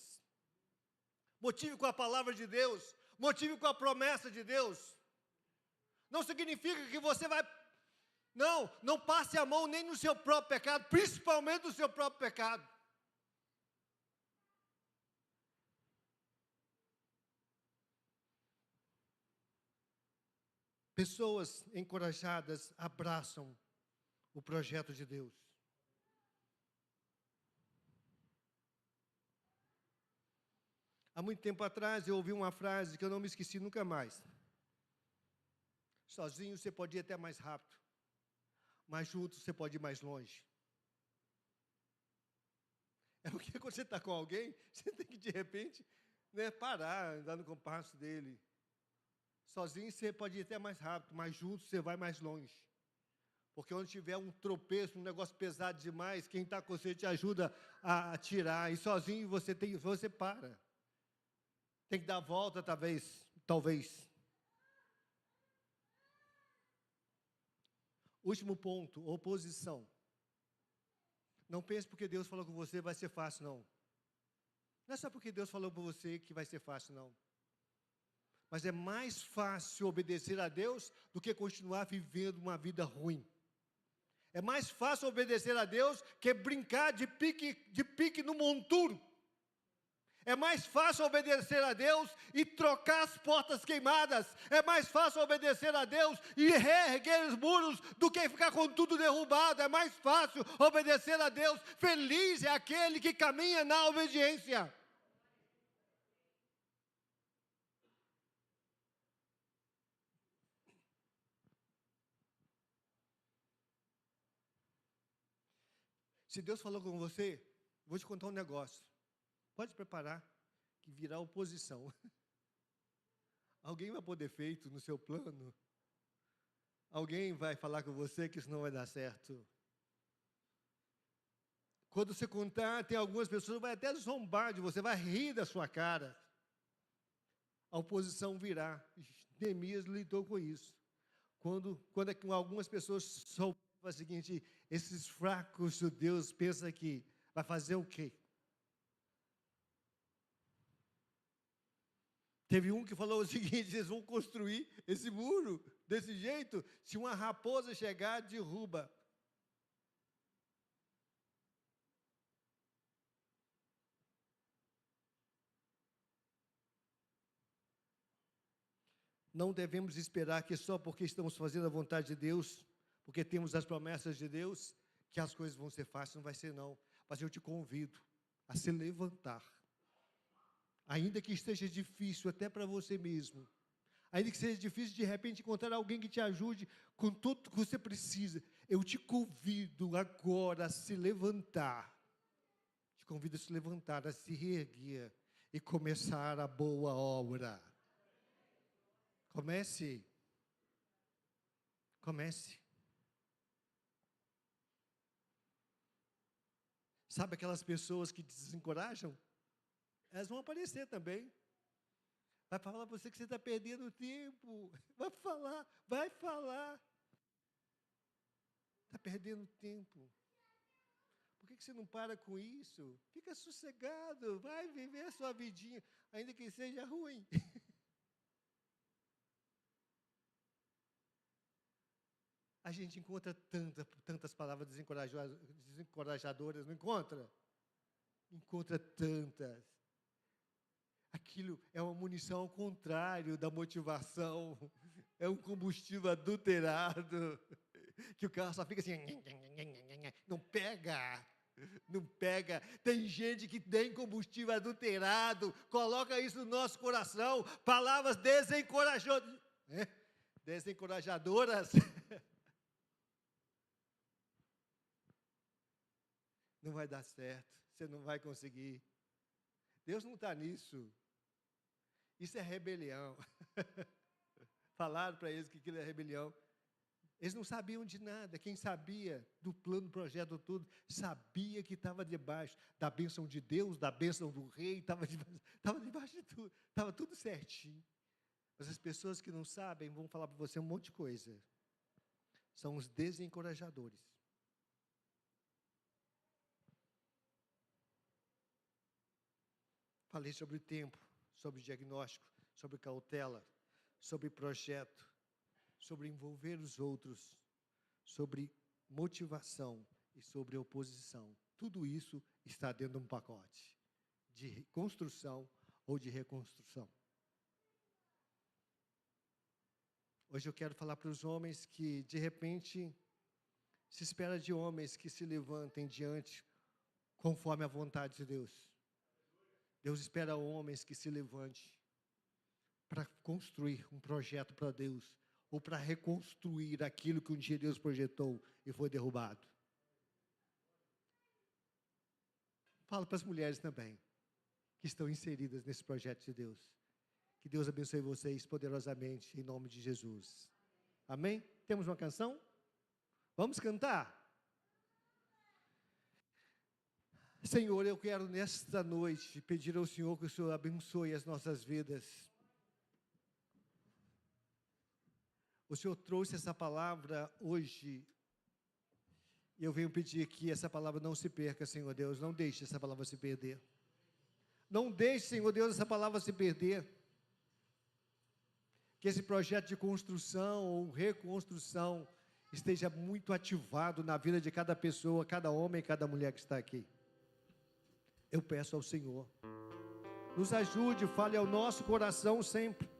Motive com a palavra de Deus. Motive com a promessa de Deus. Não significa que você vai... Não passe a mão nem no seu próprio pecado, principalmente no seu próprio pecado. Pessoas encorajadas abraçam o projeto de Deus. Há muito tempo atrás eu ouvi uma frase que eu não me esqueci nunca mais. Sozinho você pode ir até mais rápido, mas junto você pode ir mais longe. É porque quando você está com alguém, você tem que, de repente, parar, andar no compasso dele. Sozinho você pode ir até mais rápido, mas junto você vai mais longe. Porque onde tiver um tropeço, um negócio pesado demais, quem está com você te ajuda a tirar. E sozinho você para. Tem que dar a volta, talvez. Último ponto, oposição. Não pense porque Deus falou com você vai ser fácil, não. Não é só porque Deus falou com você que vai ser fácil, não. Mas é mais fácil obedecer a Deus do que continuar vivendo uma vida ruim. É mais fácil obedecer a Deus que brincar de pique no monturo. É mais fácil obedecer a Deus e trocar as portas queimadas. É mais fácil obedecer a Deus e reerguer os muros do que ficar com tudo derrubado. É mais fácil obedecer a Deus. Feliz é aquele que caminha na obediência. Se Deus falou com você, vou te contar um negócio. Pode preparar, que virá oposição. Alguém vai pôr defeito no seu plano. Alguém vai falar com você que isso não vai dar certo. Quando você contar, tem algumas pessoas que vão até zombar de você, vai rir da sua cara. A oposição virá. Neemias lidou com isso. Quando algumas pessoas souberam o seguinte, esses fracos judeus pensam que vai fazer o quê? Teve um que falou o seguinte, eles vão construir esse muro desse jeito, se uma raposa chegar, derruba. Não devemos esperar que só porque estamos fazendo a vontade de Deus, porque temos as promessas de Deus, que as coisas vão ser fáceis, não vai ser não. Mas eu te convido a se levantar. Ainda que esteja difícil até para você mesmo. Ainda que seja difícil de repente encontrar alguém que te ajude com tudo que você precisa. Eu te convido agora a se levantar. Te convido a se levantar, a se reerguer e começar a boa obra. Comece. Sabe aquelas pessoas que te desencorajam? Elas vão aparecer também. Vai falar para você que você está perdendo tempo. Vai falar. Está perdendo tempo. Por que você não para com isso? Fica sossegado, vai viver a sua vidinha, ainda que seja ruim. A gente encontra tantas palavras desencorajadoras, não encontra? Encontra tantas. Aquilo é uma munição ao contrário da motivação. É um combustível adulterado. Que o carro só fica assim, não pega. Tem gente que tem combustível adulterado, coloca isso no nosso coração, palavras desencorajadoras. Não vai dar certo, você não vai conseguir. Deus não está nisso. Isso é rebelião. Falaram para eles que aquilo é rebelião. Eles não sabiam de nada. Quem sabia do plano, do projeto, tudo, sabia que estava debaixo da bênção de Deus, da bênção do rei, estava debaixo de tudo. Estava tudo certinho. Mas as pessoas que não sabem vão falar para você um monte de coisa. São os desencorajadores. Falei sobre o tempo, sobre o diagnóstico, sobre cautela, sobre projeto, sobre envolver os outros, sobre motivação e sobre oposição. Tudo isso está dentro de um pacote de construção ou de reconstrução. Hoje eu quero falar para os homens que, de repente, se espera de homens que se levantem diante conforme a vontade de Deus. Deus espera homens que se levantem para construir um projeto para Deus, ou para reconstruir aquilo que um dia Deus projetou e foi derrubado. Falo para as mulheres também, que estão inseridas nesse projeto de Deus. Que Deus abençoe vocês poderosamente, em nome de Jesus. Amém? Temos uma canção? Vamos cantar? Senhor, eu quero nesta noite pedir ao Senhor que o Senhor abençoe as nossas vidas. O Senhor trouxe essa palavra hoje, e eu venho pedir que essa palavra não se perca, Senhor Deus. Não deixe essa palavra se perder. Não deixe, Senhor Deus, essa palavra se perder. Que esse projeto de construção ou reconstrução esteja muito ativado na vida de cada pessoa, cada homem e cada mulher que está aqui. Eu peço ao Senhor, nos ajude, fale ao nosso coração sempre.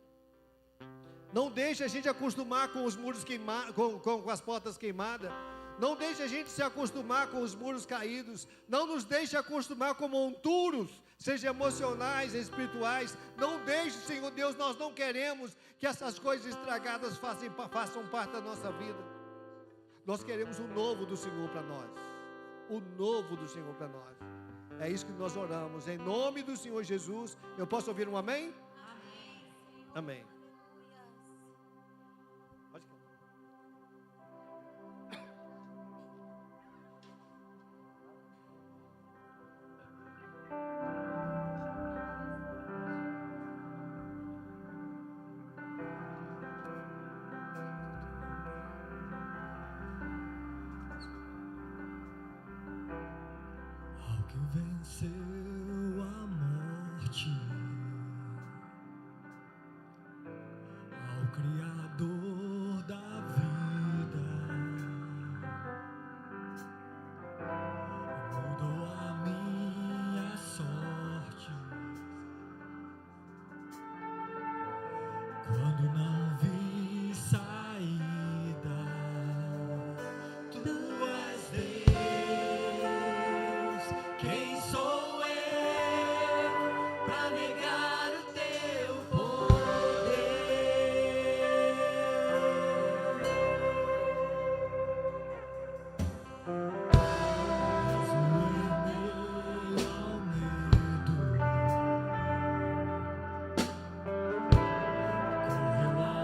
Não deixe a gente acostumar com os muros queimados, com as portas queimadas. Não deixe a gente se acostumar com os muros caídos. Não nos deixe acostumar com monturos, seja emocionais, espirituais. Não deixe, Senhor Deus, nós não queremos que essas coisas estragadas façam parte da nossa vida. Nós queremos o novo do Senhor para nós. O novo do Senhor para nós. É isso que nós oramos. Em nome do Senhor Jesus. Eu posso ouvir um amém? Amém. Amém. Pode cantar. Ao que venceu a morte, ao Criador da vida, mudou a minha sorte. Quando não vi saída, tu és Deus. Quem sou eu pra negar o teu poder? Mesmo em meio ao medo, correu a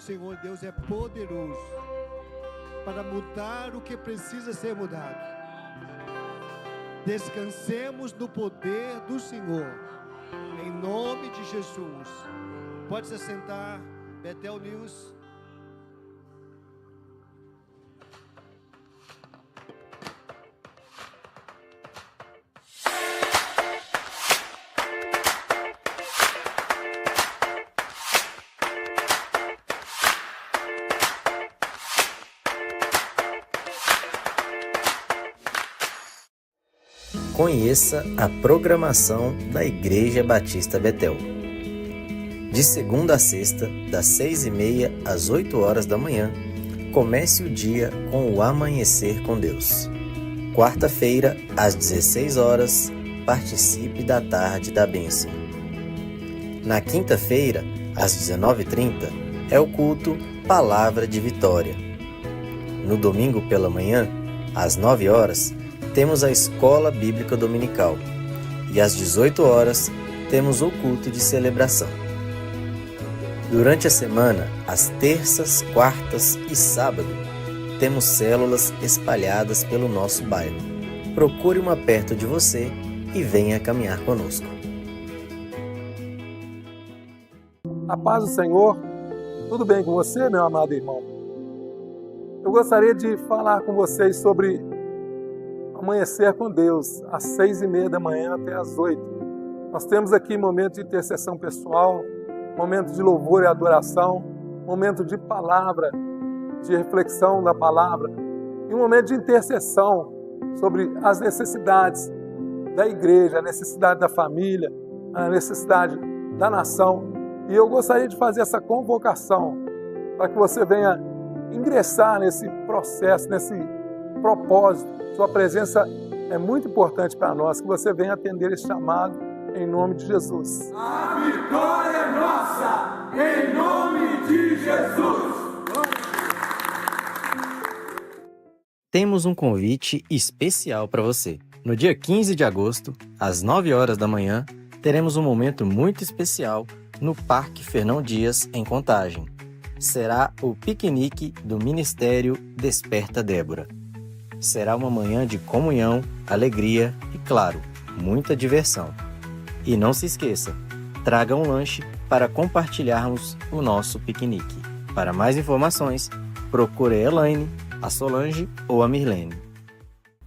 Senhor Deus é poderoso para mudar o que precisa ser mudado. Descansemos no poder do Senhor, em nome de Jesus. Pode se sentar, Bethel News. Conheça a programação da Igreja Batista Bethel. De segunda a sexta, das 6h30 às 8 horas da manhã, comece o dia com o Amanhecer com Deus. Quarta-feira, às 16 horas, participe da Tarde da Bênção. Na quinta-feira, às 19h30, é o culto Palavra de Vitória. No domingo pela manhã, às 9 horas, temos a Escola Bíblica Dominical e às 18 horas temos o culto de celebração. Durante a semana, às terças, quartas e sábado, temos células espalhadas pelo nosso bairro. Procure uma perto de você e venha caminhar conosco. A paz do Senhor, tudo bem com você, meu amado irmão? Eu gostaria de falar com vocês sobre Amanhecer com Deus, às 6h30 da manhã até às 8h. Nós temos aqui momento de intercessão pessoal, momento de louvor e adoração, momento de palavra, de reflexão da palavra e um momento de intercessão sobre as necessidades da igreja, a necessidade da família, a necessidade da nação. E eu gostaria de fazer essa convocação para que você venha ingressar nesse processo, nesse propósito. Sua presença é muito importante para nós, que você venha atender esse chamado em nome de Jesus. A vitória é nossa, em nome de Jesus. Temos um convite especial para você. No dia 15 de agosto, às 9 horas da manhã, teremos um momento muito especial no Parque Fernão Dias, em Contagem. Será o piquenique do Ministério Desperta Débora. Será uma manhã de comunhão, alegria e, claro, muita diversão. E não se esqueça, traga um lanche para compartilharmos o nosso piquenique. Para mais informações, procure a Elaine, a Solange ou a Mirlene.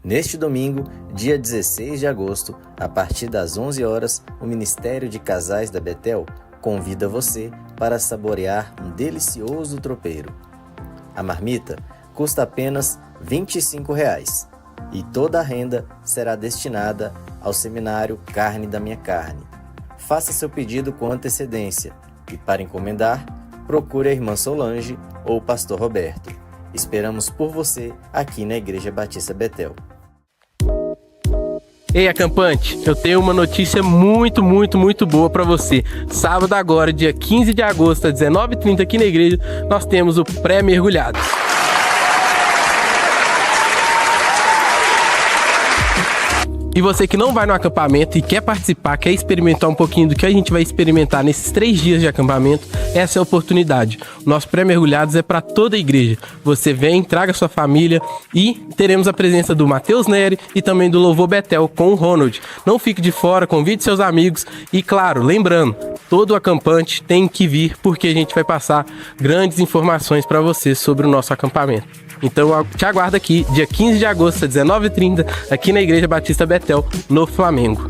Neste domingo, dia 16 de agosto, a partir das 11 horas, o Ministério de Casais da Bethel convida você para saborear um delicioso tropeiro. A marmita custa apenas R$ 25,00 e toda a renda será destinada ao seminário Carne da Minha Carne. Faça seu pedido com antecedência e, para encomendar, procure a irmã Solange ou o pastor Roberto. Esperamos por você aqui na Igreja Batista Bethel. Ei, acampante, eu tenho uma notícia muito boa para você. Sábado agora, dia 15 de agosto, às 19h30 aqui na igreja, nós temos o Pré-Mergulhados. E você que não vai no acampamento e quer participar, quer experimentar um pouquinho do que a gente vai experimentar nesses 3 dias de acampamento, essa é a oportunidade. O nosso Pré-Mergulhados é para toda a igreja. Você vem, traga sua família e teremos a presença do Matheus Neri e também do Louvor Bethel com o Ronald. Não fique de fora, convide seus amigos e, claro, lembrando, todo acampante tem que vir porque a gente vai passar grandes informações para você sobre o nosso acampamento. Então eu te aguardo aqui, dia 15 de agosto, às 19h30, aqui na Igreja Batista Bethel, no Flamengo.